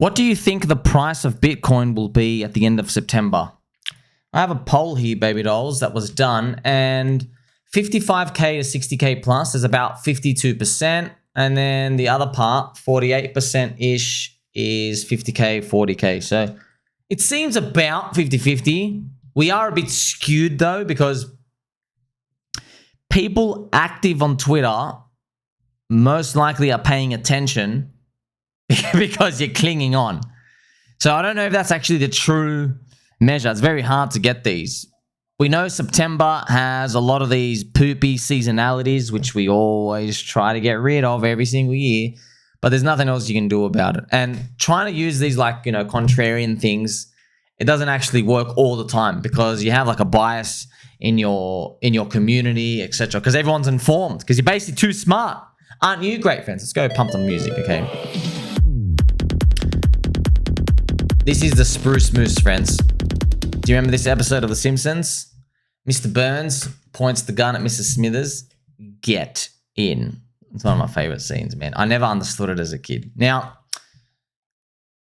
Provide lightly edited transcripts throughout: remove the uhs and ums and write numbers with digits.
What do you think the price of Bitcoin will be at the end of September? I have a poll here, baby dolls, that was done, and 55K to 60K plus is about 52%, and then the other part, 48%-ish, is 50K, 40K. So it seems about 50-50. We are a bit skewed though, because people active on Twitter most likely are paying attention because you're clinging on. So I don't know if that's actually the true measure. It's very hard to get these. We know September has a lot of these poopy seasonalities, which we always try to get rid of every single year, but there's nothing else you can do about it. And trying to use these like, contrarian things, it doesn't actually work all the time because you have like a bias in your community, etc. Because everyone's informed because you're basically too smart. Aren't you? Great, friends. Let's go pump some music, okay? This is the Spruse Moose, friends. Do you remember this episode of The Simpsons? Mr. Burns points the gun at Mrs. Smithers. Get in. It's one of my favorite scenes, man. I never understood it as a kid. Now,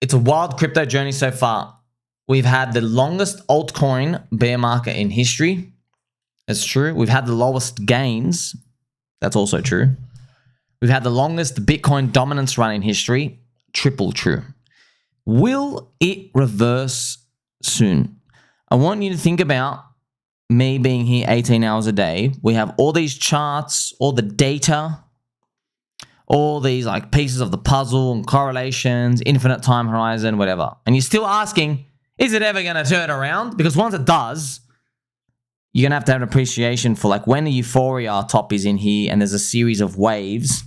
it's a wild crypto journey so far. We've had the longest altcoin bear market in history. That's true. We've had the lowest gains. That's also true. We've had the longest Bitcoin dominance run in history. Triple true. Will it reverse soon? I want you to think about me being here 18 hours a day. We have all these charts, all the data, all these like pieces of the puzzle and correlations, infinite time horizon, whatever. And you're still asking, is it ever going to turn around? Because once it does, you're going to have an appreciation for like when the euphoria top is in here and there's a series of waves,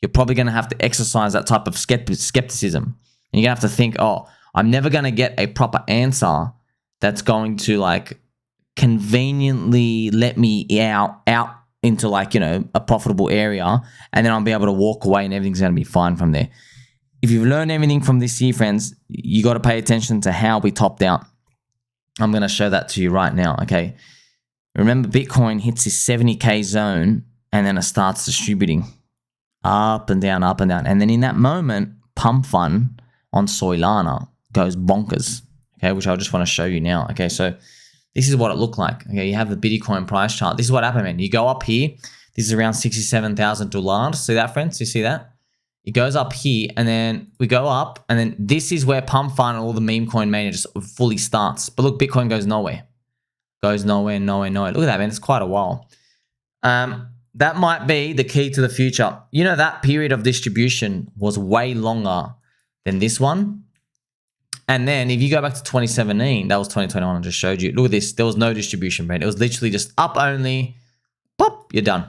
you're probably going to have to exercise that type of skepticism. And you're going to have to think, oh, I'm never going to get a proper answer that's going to like conveniently let me out into like, a profitable area. And then I'll be able to walk away and everything's going to be fine from there. If you've learned anything from this year, friends, you got to pay attention to how we topped out. I'm going to show that to you right now, okay? Remember, Bitcoin hits this 70K zone and then it starts distributing up and down, up and down. And then in that moment, Pump Fun on Solana goes bonkers, okay, which I just want to show you now. Okay, so this is what it looked like. Okay, you have the Bitcoin price chart. This is what happened, man. You go up here. This is around $67,000. See that, friends? You see that? It goes up here, and then we go up, and then this is where Pump Fun and all the meme coin mania just fully starts. But look, Bitcoin goes nowhere. Goes nowhere, nowhere, nowhere. Look at that, man. It's quite a while. That might be the key to the future. That period of distribution was way longer than this one. And then if you go back to 2017, that was 2021, I just showed you. Look at this. There was no distribution, man. It was literally just up only. Pop, you're done.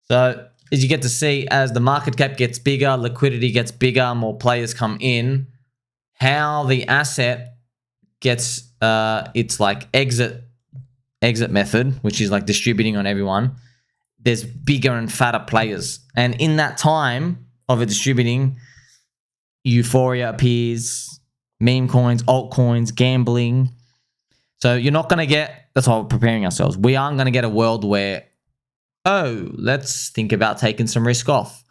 So as you get to see, as the market cap gets bigger, liquidity gets bigger, more players come in, how the asset gets its like exit method, which is like distributing on everyone. There's bigger and fatter players. And in that time of it distributing, euphoria appears, meme coins, altcoins, gambling. So you're not going to get, that's why we're preparing ourselves. We aren't going to get a world where, oh, let's think about taking some risk off.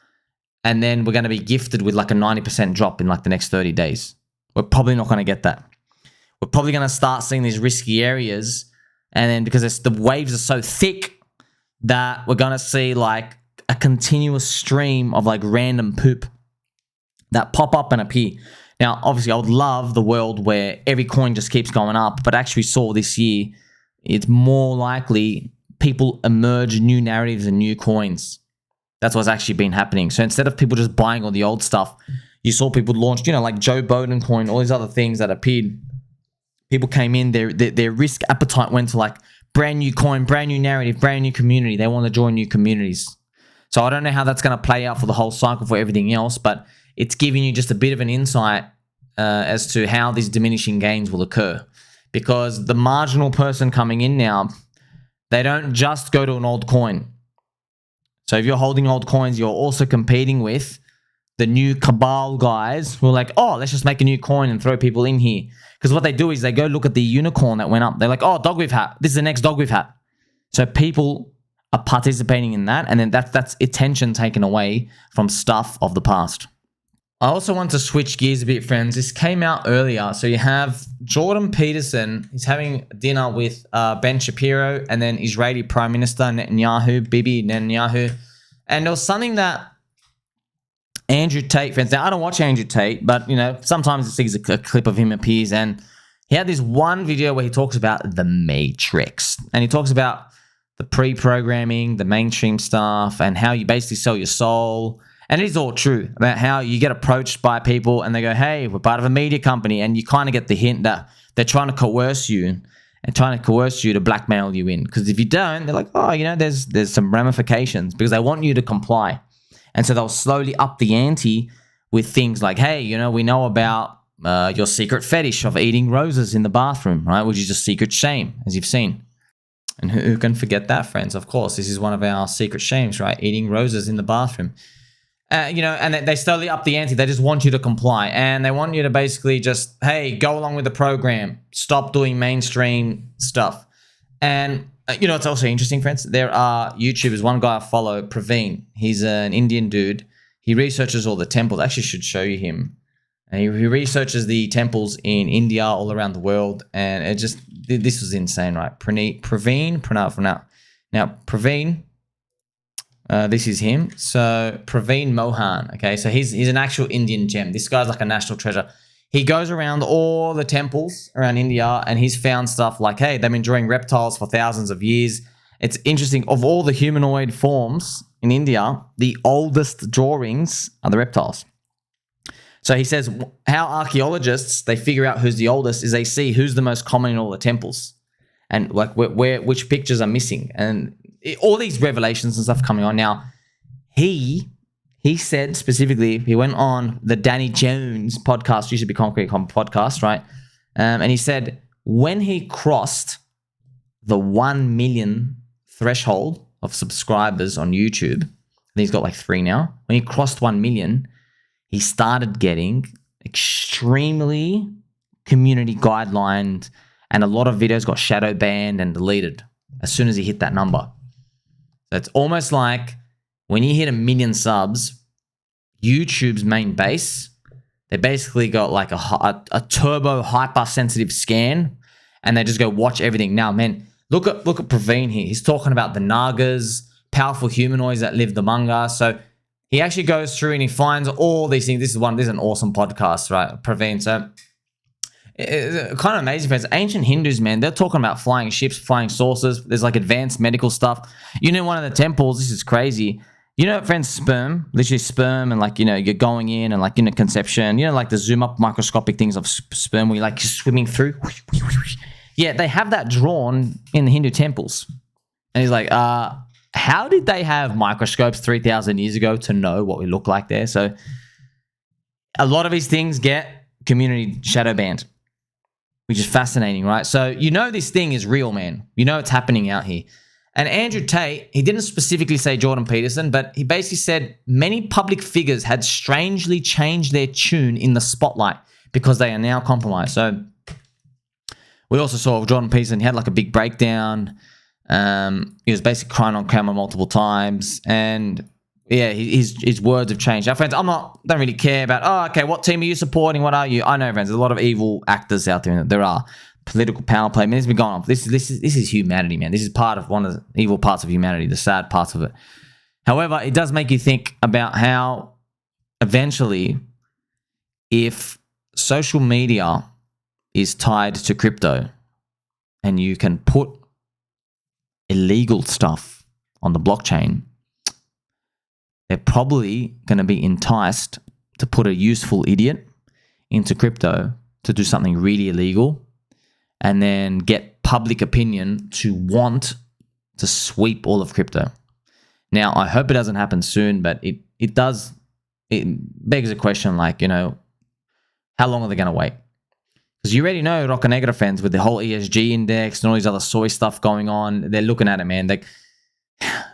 And then we're going to be gifted with like a 90% drop in like the next 30 days. We're probably not going to get that. We're probably going to start seeing these risky areas. And then because the waves are so thick that we're going to see like a continuous stream of like random poop that pop up and appear. Now, obviously, I would love the world where every coin just keeps going up, but actually saw this year, it's more likely people emerge new narratives and new coins. That's what's actually been happening. So instead of people just buying all the old stuff, you saw people launch, like Joe Biden coin, all these other things that appeared. People came in, their risk appetite went to like brand new coin, brand new narrative, brand new community. They want to join new communities. So I don't know how that's going to play out for the whole cycle for everything else, but it's giving you just a bit of an insight as to how these diminishing gains will occur. Because the marginal person coming in now, they don't just go to an old coin. So if you're holding old coins, you're also competing with the new cabal guys who are like, oh, let's just make a new coin and throw people in here. Because what they do is they go look at the unicorn that went up. They're like, oh, dog we've had. This is the next dog we've had. So people are participating in that, and then that's attention taken away from stuff of the past. I also want to switch gears a bit, friends. This came out earlier. So you have Jordan Peterson. He's having dinner with Ben Shapiro and then Israeli Prime Minister Netanyahu, Bibi Netanyahu. And there was something that Andrew Tate, friends. Now, I don't watch Andrew Tate, but, sometimes it's a clip of him appears. And he had this one video where he talks about the Matrix. And he talks about the pre-programming, the mainstream stuff, and how you basically sell your soul. And it is all true about how you get approached by people and they go, hey, we're part of a media company. And you kind of get the hint that they're trying to coerce you to blackmail you in. Because if you don't, they're like, oh, there's some ramifications because they want you to comply. And so they'll slowly up the ante with things like, hey, we know about your secret fetish of eating roses in the bathroom, right? Which is a secret shame, as you've seen. And who can forget that, friends? Of course, this is one of our secret shames, right? Eating roses in the bathroom. And they slowly up the ante. They just want you to comply. And they want you to basically just, hey, go along with the program. Stop doing mainstream stuff. And, it's also interesting, friends. There are YouTubers. One guy I follow, Praveen. He's an Indian dude. He researches all the temples. I actually should show you him. And he researches the temples in India, all around the world. And this was insane, right? Praveen. Now, Praveen... this is him. So Praveen Mohan. Okay, so he's an actual Indian gem. This guy's like a national treasure. He goes around all the temples around India and he's found stuff like, hey, they've been drawing reptiles for thousands of years. It's interesting. Of all the humanoid forms in India, the oldest drawings are the reptiles. So he says how archaeologists, they figure out who's the oldest is they see who's the most common in all the temples and like which pictures are missing. And all these revelations and stuff coming on now. He said specifically, he went on the Danny Jones podcast, used to be Concrete podcast, right? And he said when he crossed the 1 million threshold of subscribers on YouTube, and he's got like 3 now. When he crossed 1 million, he started getting extremely community guidelined, and a lot of videos got shadow banned and deleted as soon as he hit that number. So it's almost like when you hit 1 million subs, YouTube's main base, they basically got like a turbo hypersensitive scan and they just go watch everything. Now, man, look at Praveen here. He's talking about the Nagas, powerful humanoids that lived among us. So he actually goes through and he finds all these things. This is an awesome podcast, right? Praveen. So it's kind of amazing, friends. Ancient Hindus, man, they're talking about flying ships, flying saucers. There's like advanced medical stuff. One of the temples, this is crazy. Friends, sperm, literally sperm, and like, you're going in and like, conception, like the zoom up microscopic things of sperm where you're like swimming through. Yeah, they have that drawn in the Hindu temples. And he's like, how did they have microscopes 3,000 years ago to know what we look like there? So a lot of these things get community shadow banned, which is fascinating, right? So this thing is real, man. It's happening out here. And Andrew Tate, he didn't specifically say Jordan Peterson, but he basically said many public figures had strangely changed their tune in the spotlight because they are now compromised. So we also saw Jordan Peterson, he had like a big breakdown. He was basically crying on camera multiple times. And yeah, his words have changed. Now, friends, don't really care about, what team are you supporting? What are you? I know, friends, there's a lot of evil actors out there. There are. Political power play. Man, it's been going on. This is humanity, man. This is part of one of the evil parts of humanity, the sad parts of it. However, it does make you think about how eventually, if social media is tied to crypto and you can put illegal stuff on the blockchain, they're probably going to be enticed to put a useful idiot into crypto to do something really illegal and then get public opinion to want to sweep all of crypto. Now, I hope it doesn't happen soon, but it does. It begs a question like, how long are they going to wait? Because you already know Roca Negra fans with the whole ESG index and all these other soy stuff going on, they're looking at it, man. Like,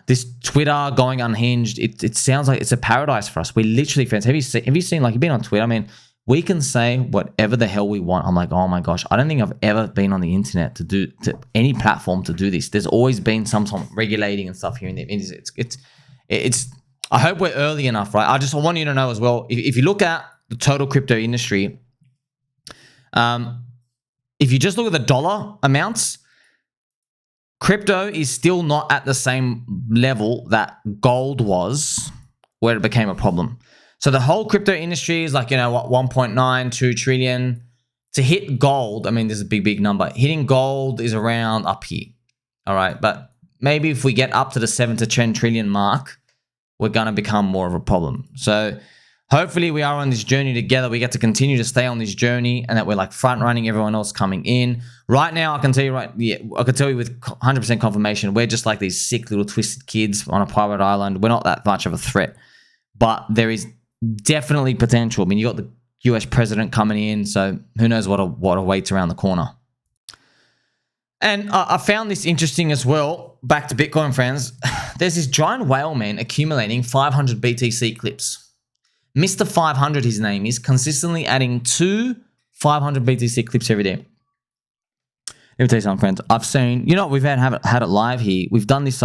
this Twitter going unhinged, it sounds like it's a paradise for us. We literally, friends, have you seen, like, you've been on Twitter? I mean, we can say whatever the hell we want. I'm like, oh my gosh, I don't think I've ever been on the internet to any platform to do this. There's always been some regulating and stuff here in the it's I hope we're early enough, right? I want you to know as well, if you look at the total crypto industry, if you just look at the dollar amounts, crypto is still not at the same level that gold was where it became a problem. So the whole crypto industry is like, 1.92 trillion. To hit gold, I mean, this is a big number. Hitting gold is around up here. All right. But maybe if we get up to the 7 to 10 trillion mark, we're going to become more of a problem. So hopefully we are on this journey together. We get to continue to stay on this journey and that we're like front running everyone else coming in. Right now, I can tell you with 100% confirmation, we're just like these sick little twisted kids on a private island. We're not that much of a threat, but there is definitely potential. I mean, you got the US president coming in, so who knows what awaits around the corner. And I found this interesting as well. Back to Bitcoin, friends. There's this giant whale man accumulating 500 BTC clips. Mr. 500, his name is, consistently adding 2 500 BTC clips every day. Let me tell you something, friends. I've seen, we've had it live here. We've done this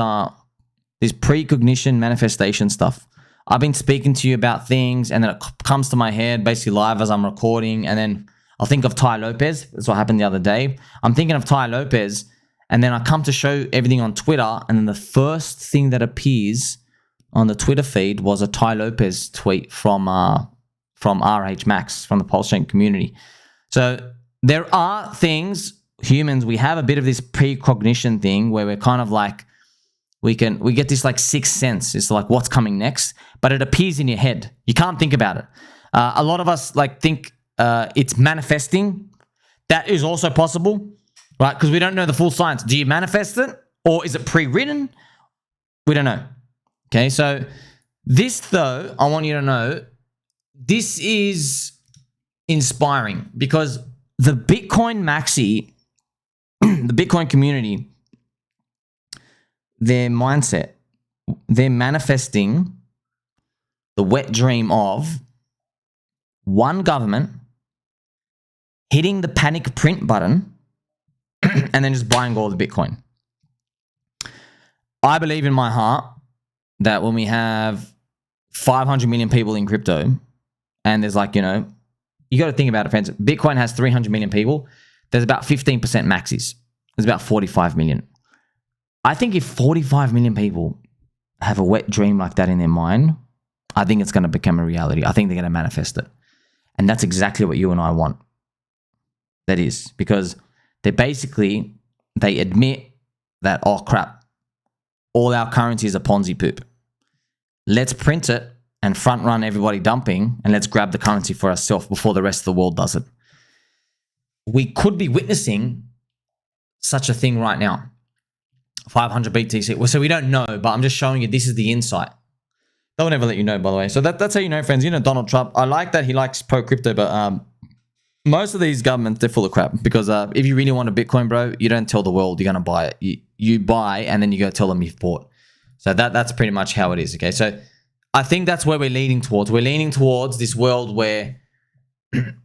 precognition manifestation stuff. I've been speaking to you about things, and then it comes to my head basically live as I'm recording, and then I'll think of Tai Lopez. That's what happened the other day. I'm thinking of Tai Lopez, and then I come to show everything on Twitter, and then the first thing that appears on the Twitter feed was a Tai Lopez tweet from RH Max, from the Pulse Chain community. So there are things, humans, we have a bit of this precognition thing where we're kind of like, we get this like sixth sense. It's like what's coming next, but it appears in your head. You can't think about it. A lot of us like think it's manifesting. That is also possible, right? Because we don't know the full science. Do you manifest it, or is it pre-written? We don't know. Okay, so this though, I want you to know, this is inspiring because the Bitcoin maxi, the Bitcoin community, their mindset, they're manifesting the wet dream of one government hitting the panic print button and then just buying all the Bitcoin. I believe in my heart that when we have 500 million people in crypto and there's like, you got to think about it, friends. Bitcoin has 300 million people. There's about 15% maxis. There's about 45 million. I think if 45 million people have a wet dream like that in their mind, I think it's going to become a reality. I think they're going to manifest it. And that's exactly what you and I want. That is, because they admit that, oh crap, all our currency is a Ponzi poop. Let's print it and front run everybody dumping, and let's grab the currency for ourselves before the rest of the world does it. We could be witnessing such a thing right now. 500 BTC. Well, so we don't know, but I'm just showing you this is the insight. They'll never let you know, by the way. So that's how you know, friends. Donald Trump. I like that he likes pro-crypto, but most of these governments, they're full of crap. Because if you really want a Bitcoin, bro, you don't tell the world you're going to buy it. You buy, and then you go tell them you've bought. So that's pretty much how it is, okay? So I think that's where we're leaning towards. We're leaning towards this world where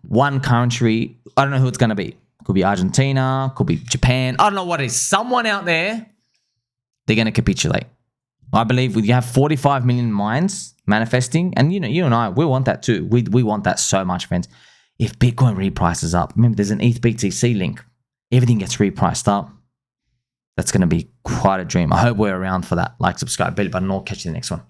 one country, I don't know who it's going to be. Could be Argentina, could be Japan. I don't know what it is. Someone out there, they're going to capitulate. I believe you have 45 million minds manifesting, and you and I, we want that too. We want that so much, friends. If Bitcoin reprices up, remember there's an ETH BTC link. Everything gets repriced up. That's going to be quite a dream. I hope we're around for that. Like, subscribe, bell button, or catch you in the next one.